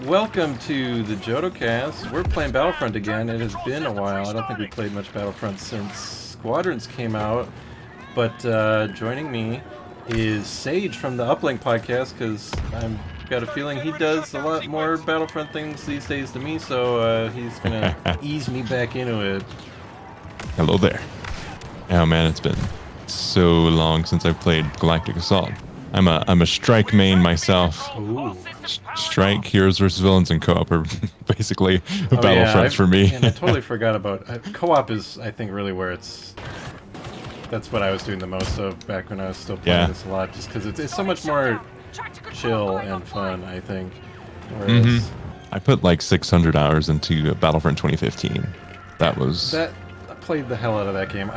Welcome to the Jodo Cast. We're playing Battlefront again. It has been a while. I don't think we played much Battlefront since Squadrons came out. But joining me is Sage from the Uplink Podcast, because I've got a feeling he does a lot more Battlefront things these days than me, so he's going to ease me back into it. Hello there. Oh man, it's been so long since I've played Galactic Assault. I'm a strike main myself. Ooh. Strike, heroes versus villains, and co-op are basically Battlefronts for me. And I totally forgot about co-op is, I think, really where that's what I was doing the most of back when I was still playing this a lot, just because it's so much more chill and fun, I think. Whereas I put like 600 hours into Battlefront 2015. I played the hell out of that game.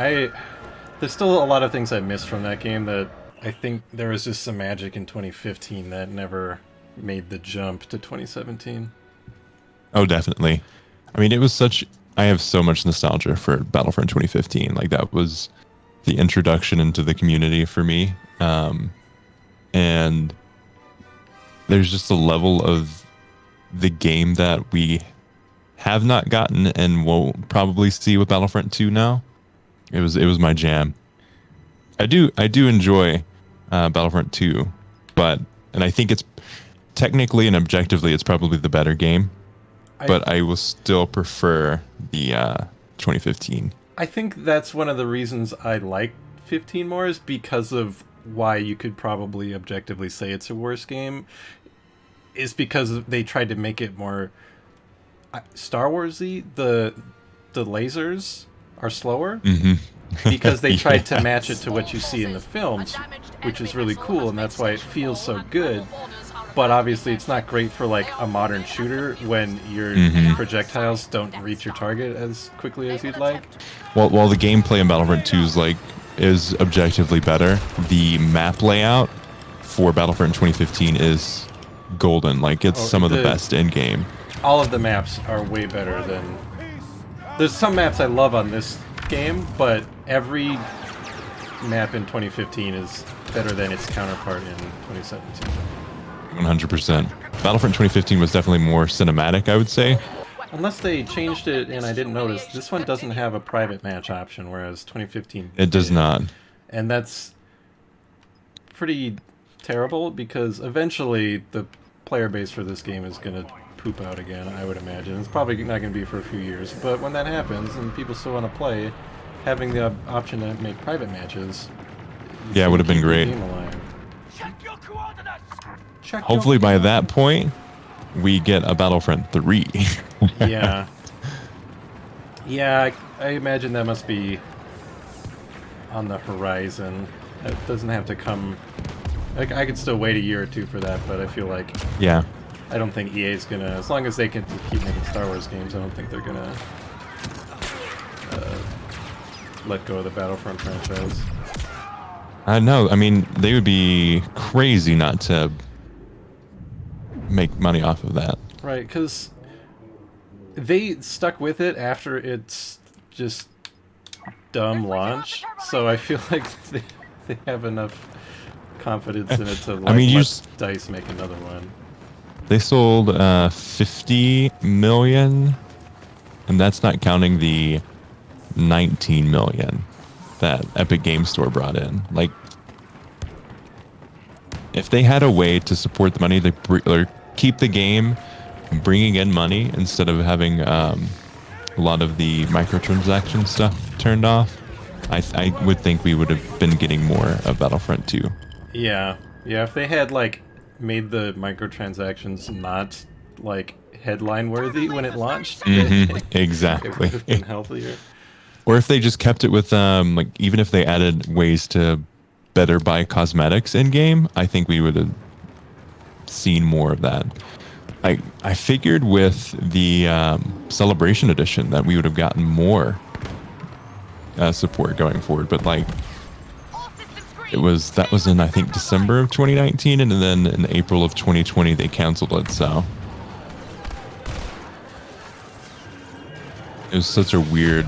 There's still a lot of things I missed from that game that I think there was just some magic in 2015 that never made the jump to 2017. Oh, definitely. I mean, I have so much nostalgia for Battlefront 2015. Like, that was the introduction into the community for me. And there's just a level of the game that we have not gotten and will probably see with Battlefront 2 now. It was my jam. I do enjoy Battlefront 2, and I think it's technically and objectively it's probably the better game, but I will still prefer the 2015. I think that's one of the reasons I like 15 more, is because of why you could probably objectively say it's a worse game, is because they tried to make it more Star Wars-y. The lasers are slower. Because they tried to match it to what you see in the films, which is really cool, and that's why it feels so good. But obviously it's not great for like a modern shooter when your projectiles don't reach your target as quickly as you'd like. While the gameplay in Battlefront 2 is objectively better, the map layout for Battlefront 2015 is golden. Like, it's some of the best in game. All of the maps are way better than... There's some maps I love on this game, but every map in 2015 is better than its counterpart in 2017. 100%. Battlefront 2015 was definitely more cinematic, I would say. Unless they changed it and I didn't notice, this one doesn't have a private match option, whereas 2015 it does not. And that's pretty terrible, because eventually the player base for this game is going to poop out again, I would imagine. It's probably not going to be for a few years, but when that happens and people still want to play, having the option to make private matches, it would have been great. Hopefully by that point we get a Battlefront 3. Yeah, I imagine that must be on the horizon. It doesn't have to come, like, I could still wait a year or two for that, but I feel like I don't think EA's gonna, as long as they can keep making Star Wars games, I don't think they're gonna let go of the Battlefront franchise. I know. I mean, they would be crazy not to make money off of that. Right, because they stuck with it after its just dumb launch, so I feel like they have enough confidence in it to let DICE make another one. They sold 50 million, and that's not counting the 19 million that Epic Game Store brought in. Like, if they had a way to support the money, or keep the game bringing in money instead of having a lot of the microtransaction stuff turned off, I would think we would have been getting more of Battlefront 2. Yeah, if they had made the microtransactions not headline worthy when it launched, exactly, it would have been healthier. Or if they just kept it with even if they added ways to better buy cosmetics in game, I think we would have seen more of that. I figured with the Celebration Edition that we would have gotten more support going forward, but that was in, I think, December of 2019, and then in April of 2020 they canceled it. So it was such a weird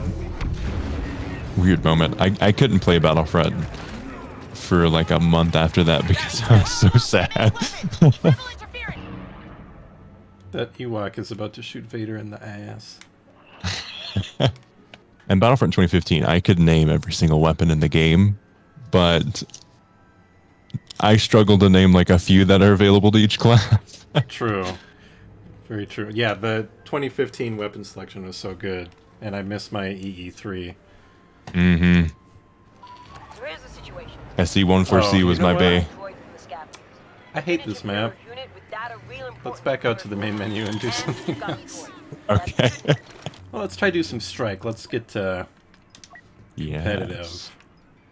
moment. I couldn't play Battlefront for a month after that because I was so sad. That Ewok is about to shoot Vader in the ass. And Battlefront 2015, I could name every single weapon in the game, but I struggle to name like a few that are available to each class. True. Very true. Yeah, the 2015 weapon selection was so good, and I missed my EE3. Mm-hmm. So here's the situation. SE-14C was my bae. I hate this map. Let's back out to the main menu and do something else. Okay. Well, let's try to do some strike. Let's get competitive. Yes.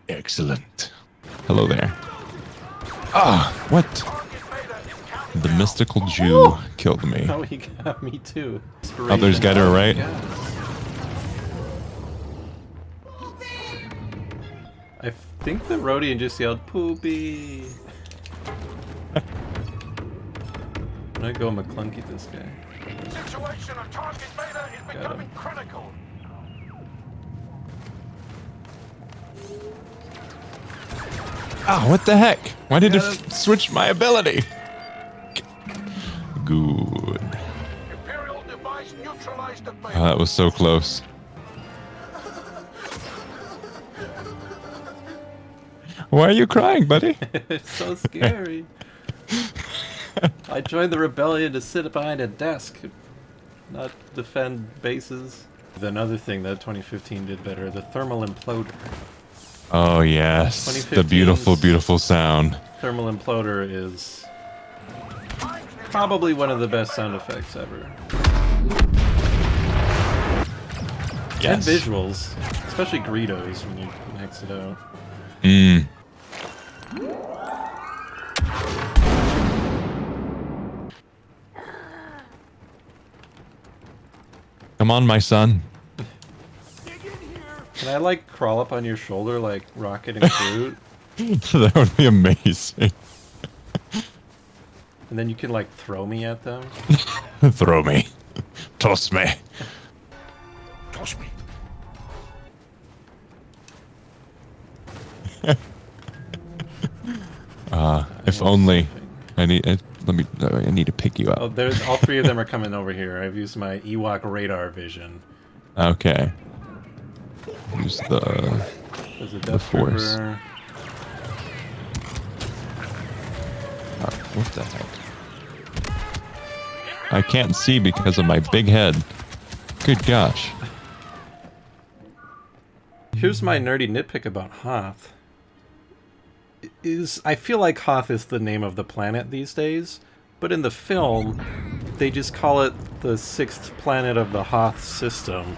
Excellent. Hello there. Ah, what? The mystical Jew killed me. Oh, he got me too. Oh, there's guy to the right. Yeah. I think the Rhodian just yelled, "Poopy!" I'm gonna go McClunky this guy. Situation on target beta is becoming critical. Ah, what the heck? Why did it switch my ability? Good. Imperial device neutralized at beta. That was so close. Why are you crying, buddy? It's so scary. I joined the rebellion to sit behind a desk, not defend bases. Another thing that 2015 did better, the thermal imploder. Oh, yes. The beautiful, 2015's beautiful sound. Thermal imploder is probably one of the best sound effects ever. And Yes. visuals, especially Greedos when you max it out. Mm. Come on, my son. Can I like crawl up on your shoulder like Rocket and Groot? That would be amazing. And then you can like throw me at them? Throw me. Toss me. Toss me. If only. I need to pick you Oh, up. there's all three of them are coming over here. I've used my Ewok radar vision. Okay. Use the There's a The Death Force. Trooper. what the heck? I can't see because of my big head. Good gosh. Here's my nerdy nitpick about Hoth. I feel like Hoth is the name of the planet these days, but in the film, they just call it the sixth planet of the Hoth system.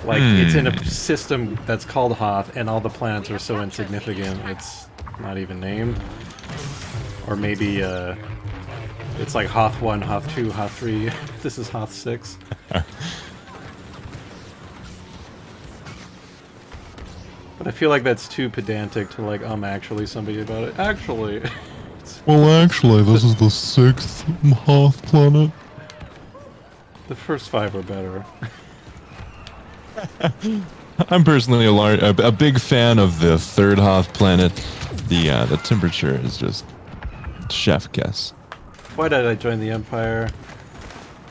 Like, it's in a system that's called Hoth, and all the planets are so insignificant, it's not even named. Or maybe, it's like Hoth 1, Hoth 2, Hoth 3. This is Hoth 6. But I feel like that's too pedantic to like, actually somebody about it. Actually. Well, actually, this is the sixth Hoth planet. The first 5 are better. I'm personally a big fan of the third Hoth planet. The temperature is just chef kiss. Why did I join the Empire?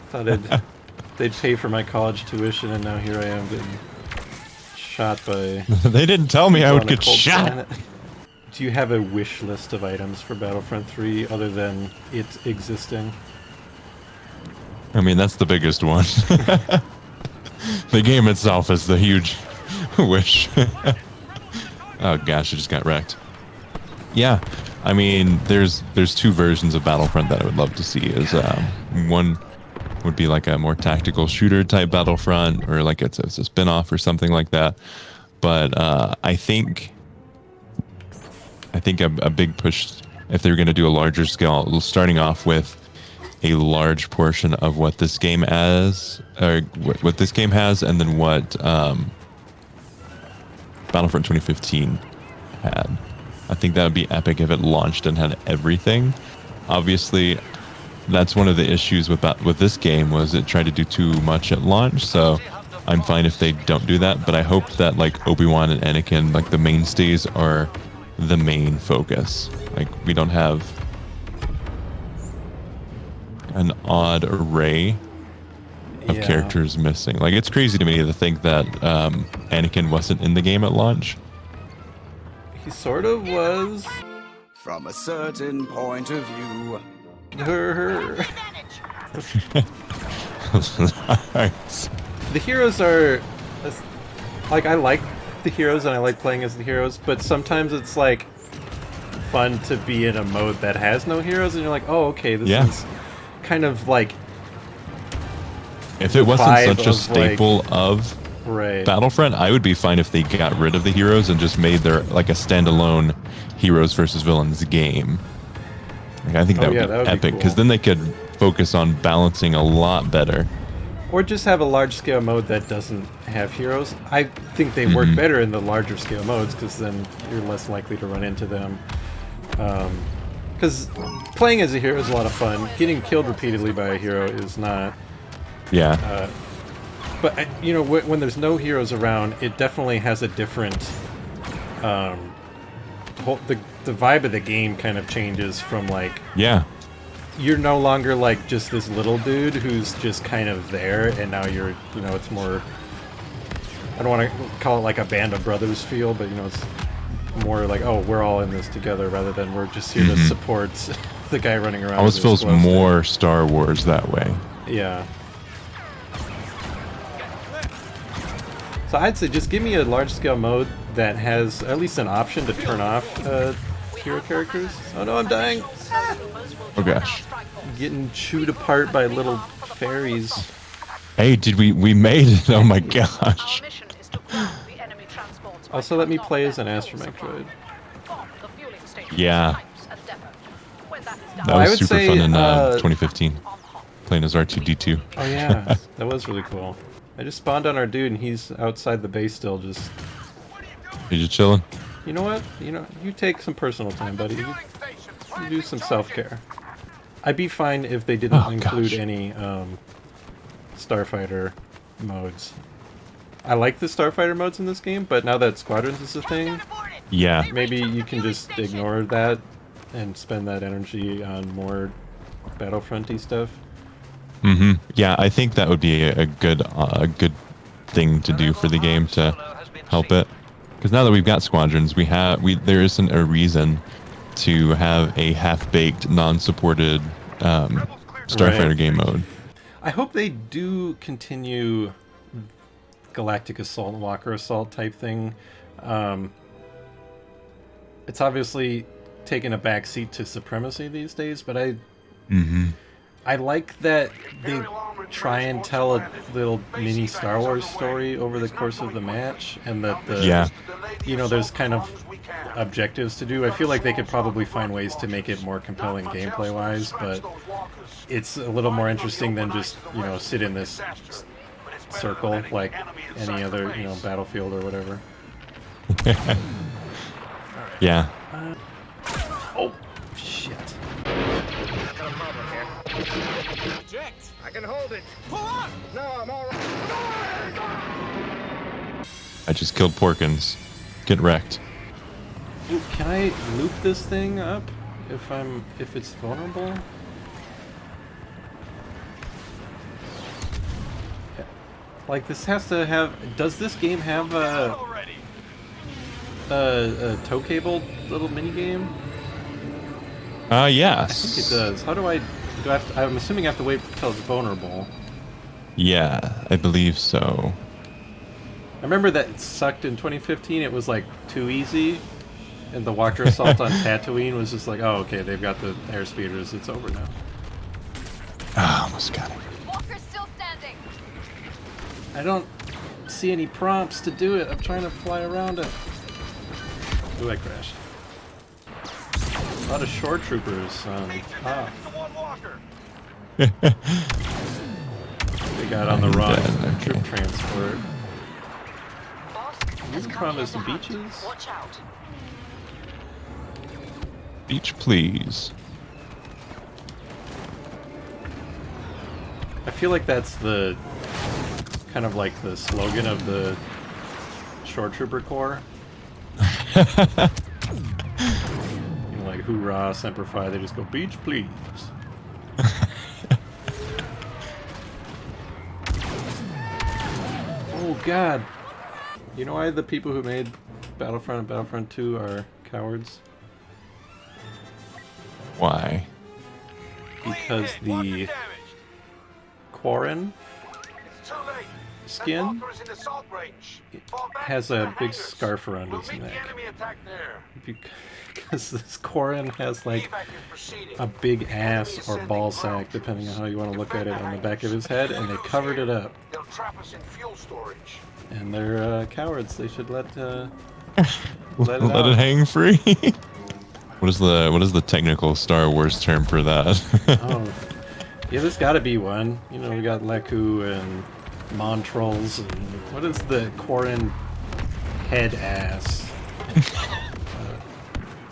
Thought they'd pay for my college tuition, and now here I am getting shot by... They didn't tell me I would on a get cold shot. planet. Do you have a wish list of items for Battlefront 3 other than it existing? I mean, that's the biggest one. The game itself is the huge wish. Oh gosh, I just got wrecked. Yeah, I mean, there's two versions of Battlefront that I would love to see. Is one would be like a more tactical shooter type Battlefront, or like it's a spin-off or something like that. But I think a big push, if they're going to do a larger scale, starting off with a large portion of what this game has, or what this game has, and then what Battlefront 2015 had. I think that would be epic if it launched and had everything. Obviously, that's one of the issues with this game, was it tried to do too much at launch. So I'm fine if they don't do that, but I hope that like Obi-Wan and Anakin, like the mainstays, are the main focus. Like we don't have an odd array of characters missing. Like, it's crazy to me to think that Anakin wasn't in the game at launch. He sort of was. From a certain point of view. Her. Nice. The heroes are, like, I like the heroes and I like playing as the heroes, but sometimes it's like fun to be in a mode that has no heroes, and you're like, oh, okay, this is kind of like. If it wasn't such a of, staple like, of right. Battlefront, I would be fine if they got rid of the heroes and just made their like a standalone heroes versus villains game. Like, I think that would be epic, because then they could focus on balancing a lot better. Or just have a large scale mode that doesn't have heroes. I think they work better in the larger scale modes, because then you're less likely to run into them. Because playing as a hero is a lot of fun. Getting killed repeatedly by a hero is not. Yeah. But you know, when there's no heroes around, it definitely has a different. The vibe of the game kind of changes from like. Yeah. You're no longer like just this little dude who's just kind of there, and now you're, you know, it's more. I don't want to call it like a Band of Brothers feel, but you know, it's more like, oh, we're all in this together, rather than we're just here to support the guy running around. Almost feels more Star Wars that way. Yeah. So I'd say just give me a large-scale mode that has at least an option to turn off hero characters. Oh no, I'm dying! Oh gosh. Getting chewed apart by little fairies. Hey, we made it? Oh my gosh. Also, let me play as an astromech droid. Yeah. That was super fun in 2015. Playing as R2-D2. Oh yeah, that was really cool. I just spawned on our dude, and he's outside the base still, just... You just chilling? You know what? You know, you take some personal time, buddy. You do some self-care. I'd be fine if they didn't include any Starfighter modes. I like the Starfighter modes in this game, but now that Squadrons is a thing, yeah, maybe you can just ignore that and spend that energy on more Battlefront-y stuff. Yeah, I think that would be a good thing to do for the game to help it. Because now that we've got Squadrons, there isn't a reason to have a half-baked, non-supported Starfighter game mode. I hope they do continue Galactic Assault, Walker Assault type thing. It's obviously taken a back seat to Supremacy these days, but I like that they try and tell a little mini Star Wars story over the course of the match, and that you know, there's kind of objectives to do. I feel like they could probably find ways to make it more compelling gameplay wise, but it's a little more interesting than just, you know, sit in this circle like any other, you know, Battlefield or whatever. Yeah. Oh shit. Eject! I can hold it. Pull up! No, I'm all right. I just killed Porkins. Get wrecked. Ooh, can I loop this thing up if it's vulnerable? Like, this has to have. Does this game have a tow cable little mini game? Yes. I think it does. How do I have to, I'm assuming I have to wait until it's vulnerable. Yeah, I believe so. I remember that it sucked in 2015. It was like too easy, and the Walker Assault on Tatooine was just like, oh, okay, they've got the air speeders. It's over now. Ah, almost got it. Walker's still standing. I don't see any prompts to do it. I'm trying to fly around it. Ooh, I crashed. A lot of shore troopers off. They got on the wrong troop transport. You promised beaches? Watch out. Beach, please. I feel like that's the kind of like the slogan of the shore trooper corps. You know, like hoorah, semper fi. They just go beach, please. God. You know why the people who made Battlefront and Battlefront 2 are cowards? Why? Because the Quarren skin has a big scarf around his neck. Because this Quarren has like a big ass or ball sack, depending on how you want to look at it, on the back of his head, and they covered it up. And they're cowards. They should let it hang free. What is the technical Star Wars term for that? Oh, yeah, there's got to be one. You know, we got Leku and Montrolls, and what is the Quarren head ass?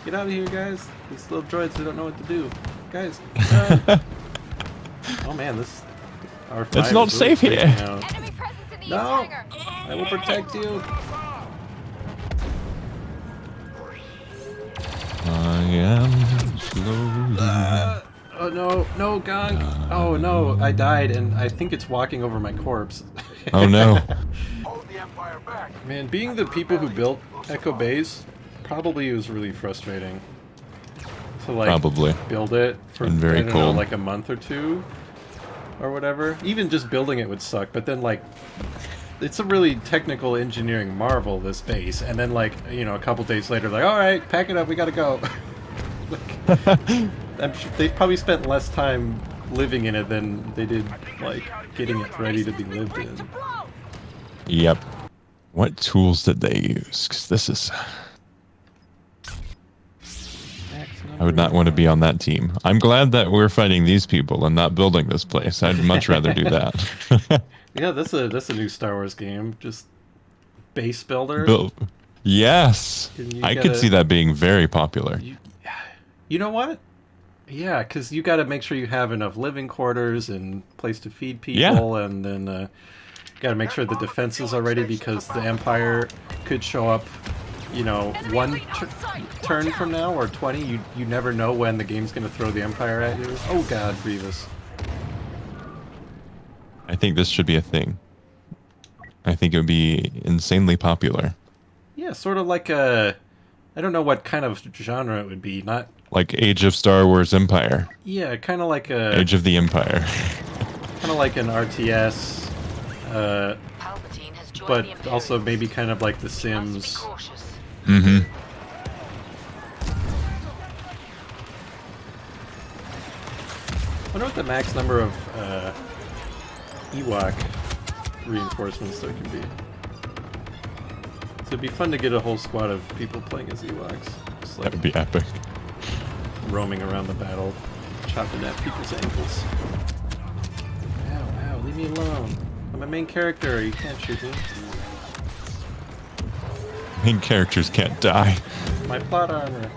Get out of here, guys! These little droids, they don't know what to do. Guys, oh man, this R5 it's not safe here. Enemy presence in the No, hangar. I will protect you. I am slowly. Oh no, no, Gonk! Oh no, I died, and I think it's walking over my corpse. Oh no. Man, being the people who built Echo Base probably was really frustrating. To like Probably. build it for And very I don't know, cold. like a month or two, or whatever. Even just building it would suck. But then like, it's a really technical engineering marvel, this base. And then like, you know, a couple days later, like, all right, pack it up, we gotta go. Like, I'm sure they've probably spent less time living in it than they did like getting it ready to be lived in. Yep. What tools did they use? 'Cause this is... I would not want to be on that team. I'm glad that we're fighting these people and not building this place. I'd much rather do that. Yeah, that's a new Star Wars game. Just base builder. Yes. And you I could gotta- see that being very popular. You know what? Yeah, because you got to make sure you have enough living quarters and place to feed people, and then got to make sure the defenses are ready because the Empire could show up. You know, one turn from now or 20. You never know when the game's gonna throw the Empire at you. Oh God, Grievous. I think this should be a thing. I think it would be insanely popular. Yeah, sort of like a. I don't know what kind of genre it would be. Not. Like Age of Star Wars Empire. Yeah, kind of like a. Age of the Empire. Kind of like an RTS. Palpatine has joined But the Imperials. also maybe kind of like The Must be Sims. cautious. Mm-hmm. I wonder what the max number of Ewok reinforcements there can be. So it'd be fun to get a whole squad of people playing as Ewoks. Just like That would be epic. roaming around the battle, chopping at people's ankles. Ow, ow, leave me alone. I'm a main character, you can't shoot me. Main characters can't die. My plot armor.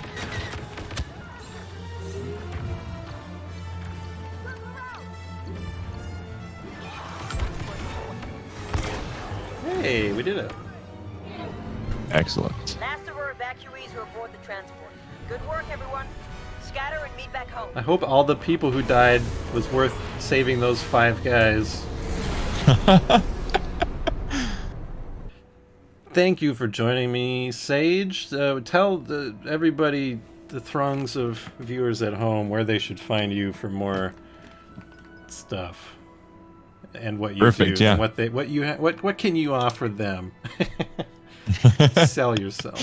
Hey, we did it. Excellent. Last of our evacuees are aboard the transport. Good work, everyone. Scatter and meet back home. I hope all the people who died was worth saving those 5 guys. Thank you for joining me, Sage. Tell everybody, the throngs of viewers at home, where they should find you for more stuff and what you Perfect, do. yeah. And what can you offer them? Sell yourself.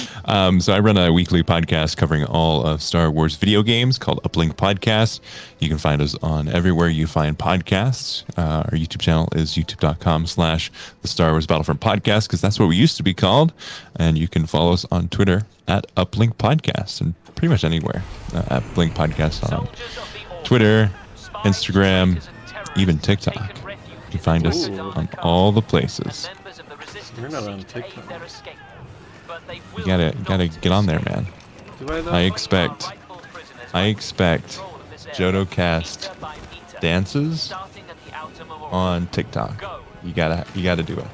So I run a weekly podcast covering all of Star Wars video games called Uplink Podcast. You can find us on everywhere you find podcasts. Our YouTube channel is youtube.com/the Star Wars Battlefront Podcast, because that's what we used to be called. And you can follow us on Twitter at Uplink Podcast and pretty much anywhere. Uplink Podcast on Twitter, Instagram, even TikTok. You can find us on all the places. We're not on TikTok. You gotta get on there, man. Do I though? I expect Jodo cast dances on TikTok. You gotta do it.